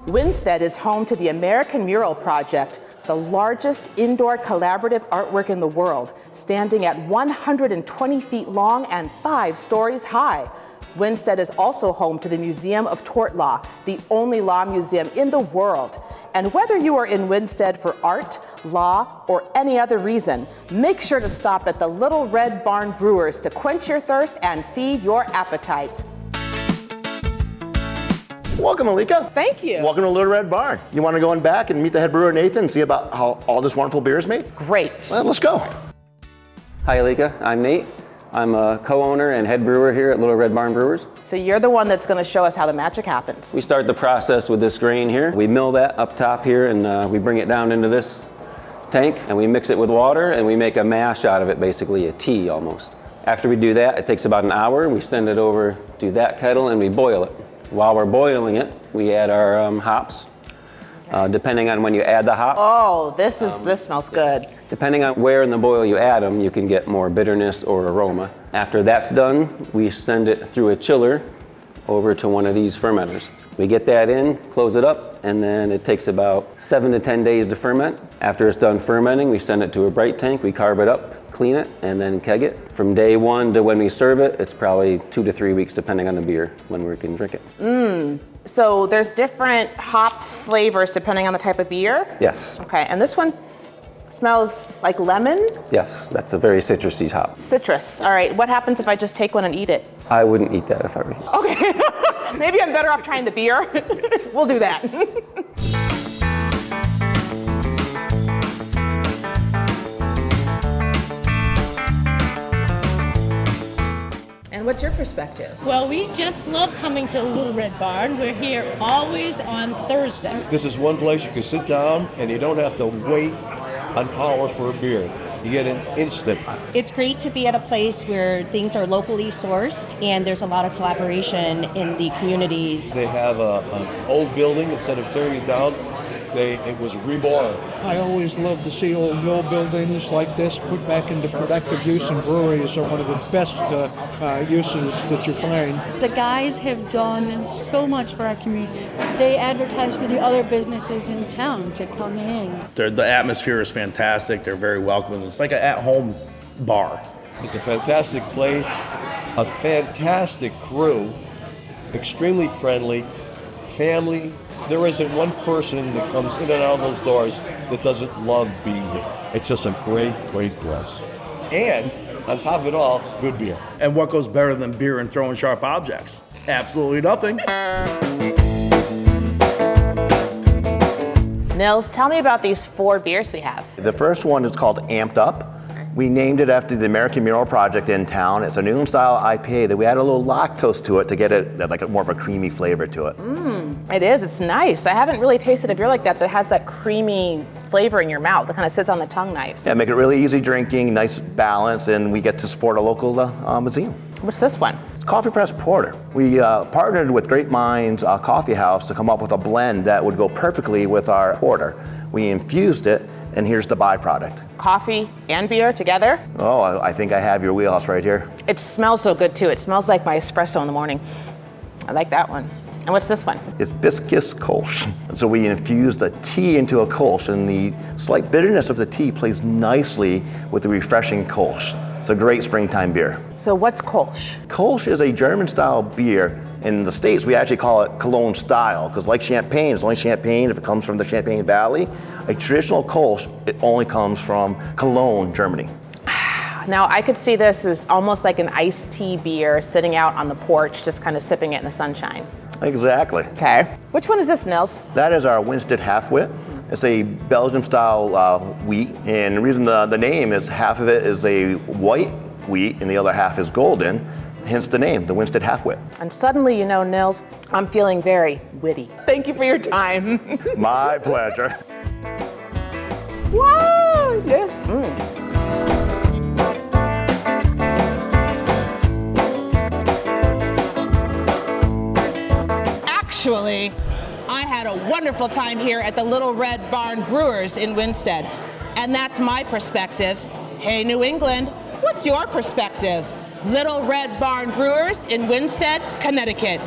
Winsted is home to the American Mural Project, the largest indoor collaborative artwork in the world, standing at 120 feet long and 5 stories high. Winsted is also home to the Museum of Tort Law, the only law museum in the world. And whether you are in Winsted for art, law, or any other reason, make sure to stop at the Little Red Barn Brewers to quench your thirst and feed your appetite. Welcome, Alika. Thank you. Welcome to Little Red Barn. You want to go in back and meet the head brewer, Nathan, and see about how all this wonderful beer is made? Great. Well, let's go. Hi, Alika. I'm Nate. I'm a co-owner and head brewer here at Little Red Barn Brewers. So you're the one that's going to show us how the magic happens. We start the process with this grain here. We mill that up top here, and we bring it down into this tank, and we mix it with water, and we make a mash out of it, basically a tea almost. After we do that, it takes about an hour. We send it over to that kettle, and we boil it. While we're boiling it, we add our hops. Depending on when you add the hop. Oh, this smells good. Depending on where in the boil you add them, you can get more bitterness or aroma. After that's done, we send it through a chiller over to one of these fermenters. We get that in, close it up, and then it takes about 7 to 10 days to ferment. After it's done fermenting, we send it to a bright tank, we carb it up, clean it, and then keg it. From day one to when we serve it, it's probably 2 to 3 weeks depending on the beer when we can drink it. So there's different hop flavors depending on the type of beer? Yes. Okay, and this one smells like lemon? Yes, that's a very citrusy hop. Citrus. All right, what happens if I just take one and eat it? I wouldn't eat that if I were you. Okay, maybe I'm better off trying the beer. We'll do that. And what's your perspective? Well, we just love coming to Little Red Barn. We're here always on Thursday. This is one place you can sit down and you don't have to wait an hour for a beer. You get an instant. It's great to be at a place where things are locally sourced and there's a lot of collaboration in the communities. They have an old building. Instead of tearing it down, it was reborn. I always love to see old mill buildings like this put back into productive use, and breweries are one of the best uses that you find. The guys have done so much for our community. They advertise for the other businesses in town to come in. The atmosphere is fantastic. They're very welcoming. It's like an at-home bar. It's a fantastic place, a fantastic crew, extremely friendly, family. There isn't one person that comes in and out of those doors that doesn't love being here. It's just a great, great place. And on top of it all, good beer. And what goes better than beer and throwing sharp objects? Absolutely nothing. Nils, tell me about these 4 beers we have. The first one is called Amped Up. We named it after the American Mural Project in town. It's a New England style IPA that we add a little lactose to it to get it like more of a creamy flavor to it. It is, it's nice. I haven't really tasted a beer like that has that creamy flavor in your mouth that kind of sits on the tongue nice. Yeah, make it really easy drinking, nice balance, and we get to support a local museum. What's this one? It's Coffee Press Porter. We partnered with Great Minds Coffee House to come up with a blend that would go perfectly with our porter. We infused it, and here's the byproduct. Coffee and beer together? Oh, I think I have your wheelhouse right here. It smells so good too. It smells like my espresso in the morning. I like that one. And what's this one? It's Biscuits Kolsch. So we infused the tea into a Kolsch, and the slight bitterness of the tea plays nicely with the refreshing Kolsch. It's a great springtime beer. So what's Kolsch? Kolsch is a German-style beer. In the States, we actually call it Cologne style, because like champagne, it's only champagne if it comes from the Champagne Valley. A traditional Kolsch, it only comes from Cologne, Germany. Now, I could see this as almost like an iced tea beer sitting out on the porch, just kind of sipping it in the sunshine. Exactly. Okay. Which one is this, Nils? That is our Winsted Half-Wit. It's a Belgian-style wheat, and the reason the name is half of it is a white wheat and the other half is golden, hence the name, the Winsted Half-Wit. And suddenly, Nils, I'm feeling very witty. Thank you for your time. My pleasure. Wow, yes. Actually, I had a wonderful time here at the Little Red Barn Brewers in Winsted. And that's my perspective. Hey, New England, what's your perspective? Little Red Barn Brewers in Winsted, Connecticut.